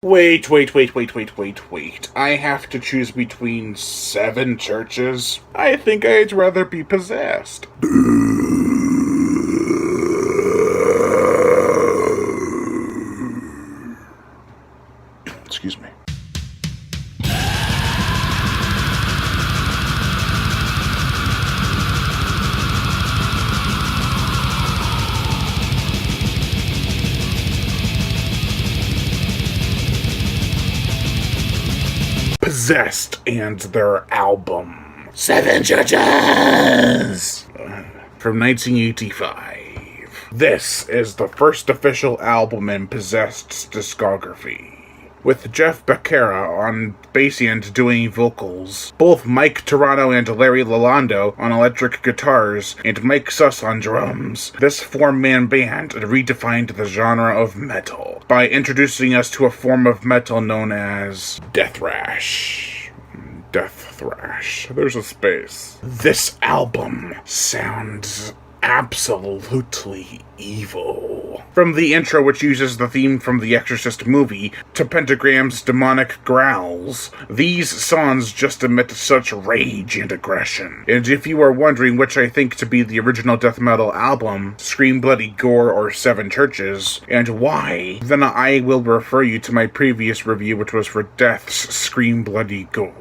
Wait. I have to choose between 7 churches? I think I'd rather be possessed. Excuse me. Possessed and their album, 7 Churches, from 1985. This is the first official album in Possessed's discography, with Jeff Becerra on bass and doing vocals, both Mike Turano and Larry Lalando on electric guitars, and Mike Suss on drums. This 4-man band redefined the genre of metal by introducing us to a form of metal known as death thrash. There's a space. This album sounds absolutely evil. From the intro, which uses the theme from the Exorcist movie, to Pentagram's demonic growls, these songs just emit such rage and aggression. And if you are wondering which I think to be the original death metal album, Scream Bloody Gore or 7 Churches, and why, then I will refer you to my previous review, which was for Death's Scream Bloody Gore.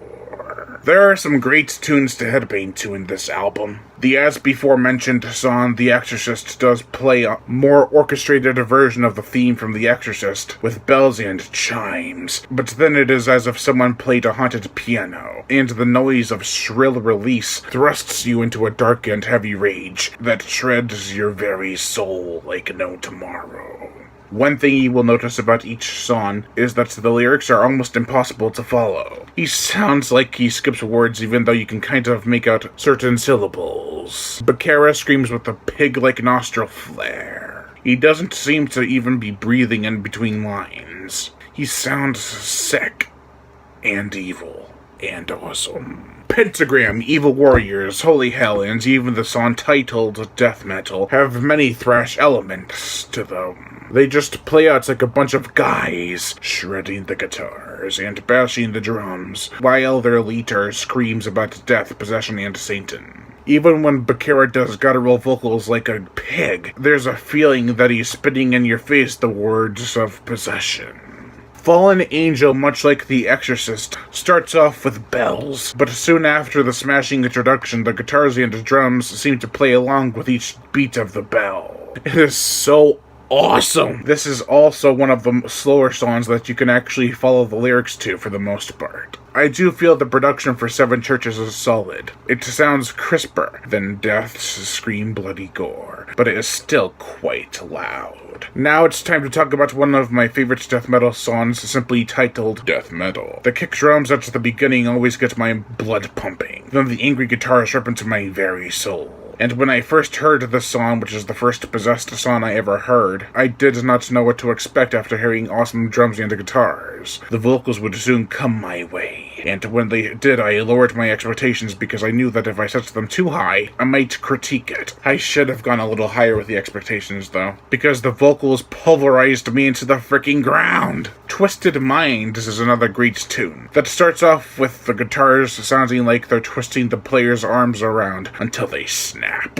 There are some great tunes to headbang to in this album. The as-before-mentioned song The Exorcist does play a more orchestrated version of the theme from The Exorcist, with bells and chimes, but then it is as if someone played a haunted piano, and the noise of shrill release thrusts you into a dark and heavy rage that shreds your very soul like no tomorrow. One thing you will notice about each song is that the lyrics are almost impossible to follow. He sounds like he skips words even though you can kind of make out certain syllables. Becerra screams with a pig-like nostril flare. He doesn't seem to even be breathing in between lines. He sounds sick and evil and awesome. Pentagram, Evil Warriors, Holy Hell, and even the song titled Death Metal have many thrash elements to them. They just play out like a bunch of guys shredding the guitars and bashing the drums, while their leader screams about death, possession, and Satan. Even when Becerra does guttural vocals like a pig, there's a feeling that he's spitting in your face the words of possession. Fallen Angel, much like The Exorcist, starts off with bells, but soon after the smashing introduction, the guitars and drums seem to play along with each beat of the bell. It is so awesome! This is also one of the slower songs that you can actually follow the lyrics to for the most part. I do feel the production for 7 Churches is solid. It sounds crisper than Death's Scream Bloody Gore, but it is still quite loud. Now it's time to talk about one of my favorite death metal songs, simply titled Death Metal. The kick drums at the beginning always get my blood pumping. Then the angry guitars rip into my very soul. And when I first heard this song, which is the first Possessed song I ever heard, I did not know what to expect after hearing awesome drums and guitars. The vocals would soon come my way. And when they did, I lowered my expectations because I knew that if I set them too high, I might critique it. I should have gone a little higher with the expectations, though, because the vocals pulverized me into the freaking ground. Twisted Minds is another great tune that starts off with the guitars sounding like they're twisting the player's arms around until they snap.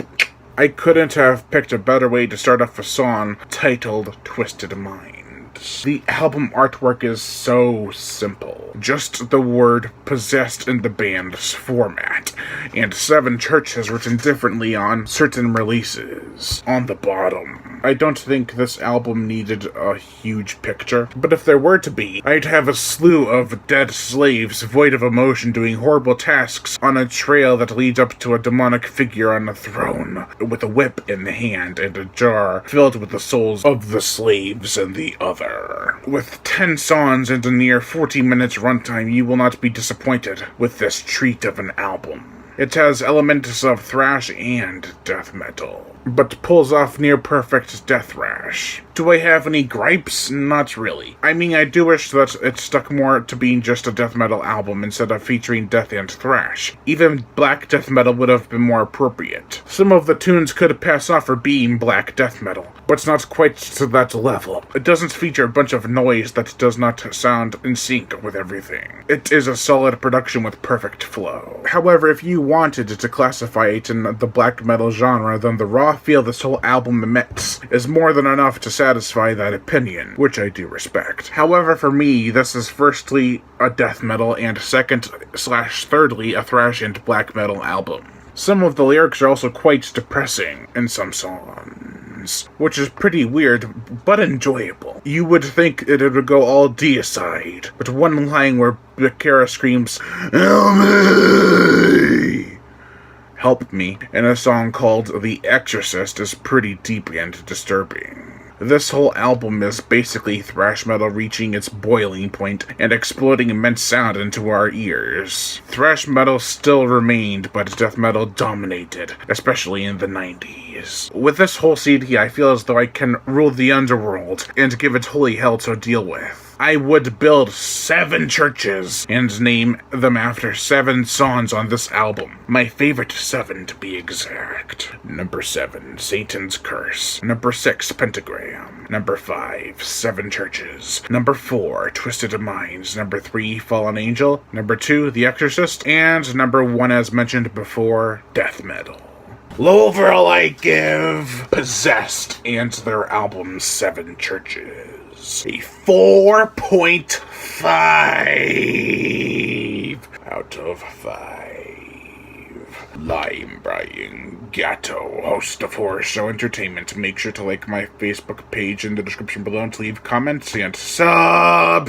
I couldn't have picked a better way to start off a song titled Twisted Minds. The album artwork is so simple. Just the word possessed in the band's format, and 7 Churches written differently on certain releases on the bottom. I don't think this album needed a huge picture, but if there were to be, I'd have a slew of dead slaves void of emotion doing horrible tasks on a trail that leads up to a demonic figure on a throne, with a whip in the hand and a jar filled with the souls of the slaves in the other. With 10 songs and a near 40 minutes runtime, you will not be disappointed with this treat of an album. It has elements of thrash and death metal, but pulls off near-perfect death thrash. Do I have any gripes? Not really. I mean, I do wish that it stuck more to being just a death metal album instead of featuring death and thrash. Even black death metal would have been more appropriate. Some of the tunes could pass off for being black death metal, but it's not quite to that level. It doesn't feature a bunch of noise that does not sound in sync with everything. It is a solid production with perfect flow. However, if you wanted to classify it in the black metal genre, then the raw feel this whole album emits is more than enough to satisfy that opinion, which I do respect. However, for me, this is firstly a death metal and second/thirdly a thrash and black metal album. Some of the lyrics are also quite depressing in some songs, which is pretty weird, but enjoyable. You would think it would go all deicide, but one line where Becerra screams, "Help me! Help me," in a song called The Exorcist is pretty deep and disturbing. This whole album is basically thrash metal reaching its boiling point and exploding immense sound into our ears. Thrash metal still remained, but death metal dominated, especially in the 90s. With this whole CD, I feel as though I can rule the underworld and give it holy hell to deal with. I would build 7 churches and name them after 7 songs on this album. My favorite 7 to be exact. Number 7, Satan's Curse. Number 6, Pentagram. Number 5, 7 Churches. Number 4, Twisted Minds. Number 3, Fallen Angel. Number 2, The Exorcist. And number 1, as mentioned before, Death Metal. Low overall I give Possessed and their album 7 Churches a 4.5 out of 5. Lime Brian Gatto, host of Horror Show Entertainment. Make sure to like my Facebook page in the description below and to leave comments and subscribe.